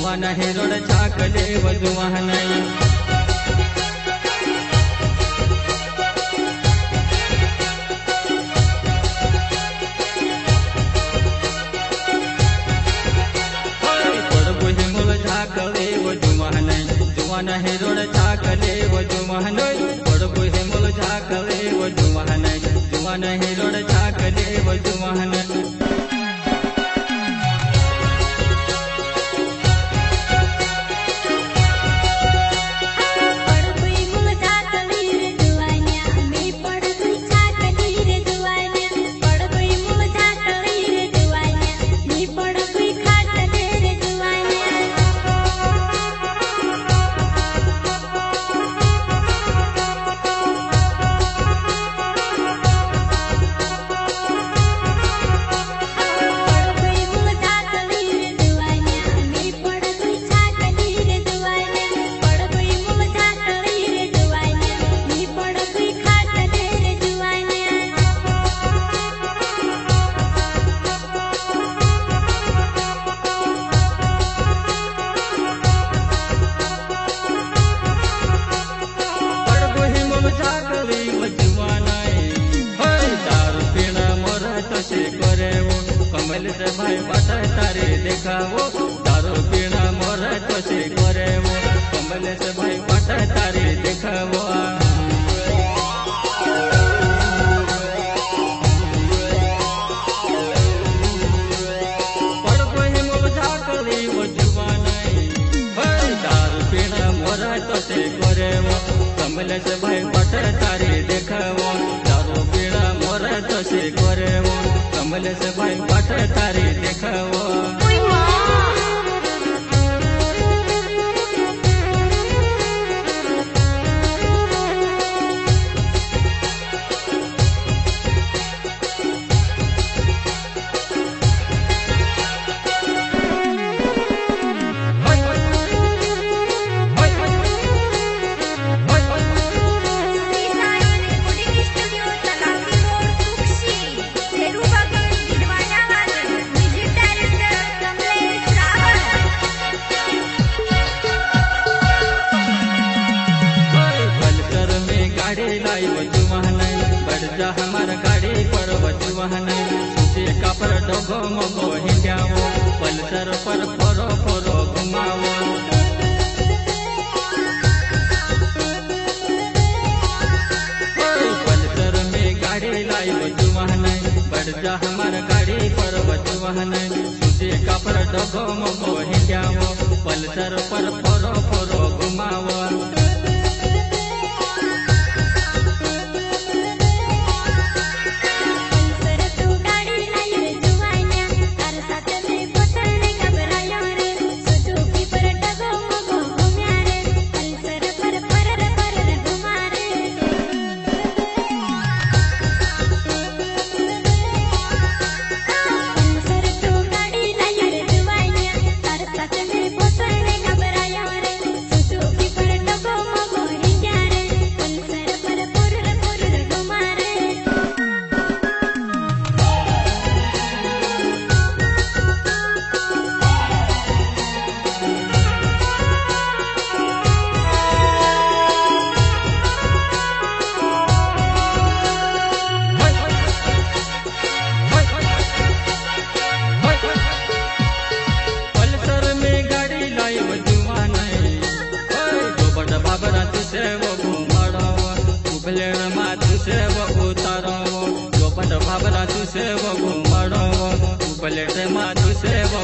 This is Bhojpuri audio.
जुवान हिरोड छाकले व जुवान जुवान हिरोड छाकले व जुवान पड़बो हेमुल छाकले व जुवान जुवान हिरोड छाकले व जुवान कमल से भाई बाटा तारे देखावो दारू पीना मोर तो से करे वो कमल से भाई बाटा तारे देखावो पड़बो हिमुल छाकले वो जुवान भाई दारू पीना मोर तो से करे वो कमल से भाई बाटा तारे देखावो दारू पीना मोर तो से करे वो कमल से भाई बाट तारे देखावो बढ़जा हमार गाड़ी पर वजुवान सूचे का पर डोगो मोगो हिंड्यावो पल्सर पर फोरो फोरो घुमावो पल्सर में गाड़ी लाई वजुवान बढ़जा हमार गाड़ी पर वजुवान सूचे का पर डोगो मोगो हिंड्यावो पल्सर पर फोरो फोरो घुमावो भावना तुसे वो घुमाड़ो प्लेट मा तुसे वो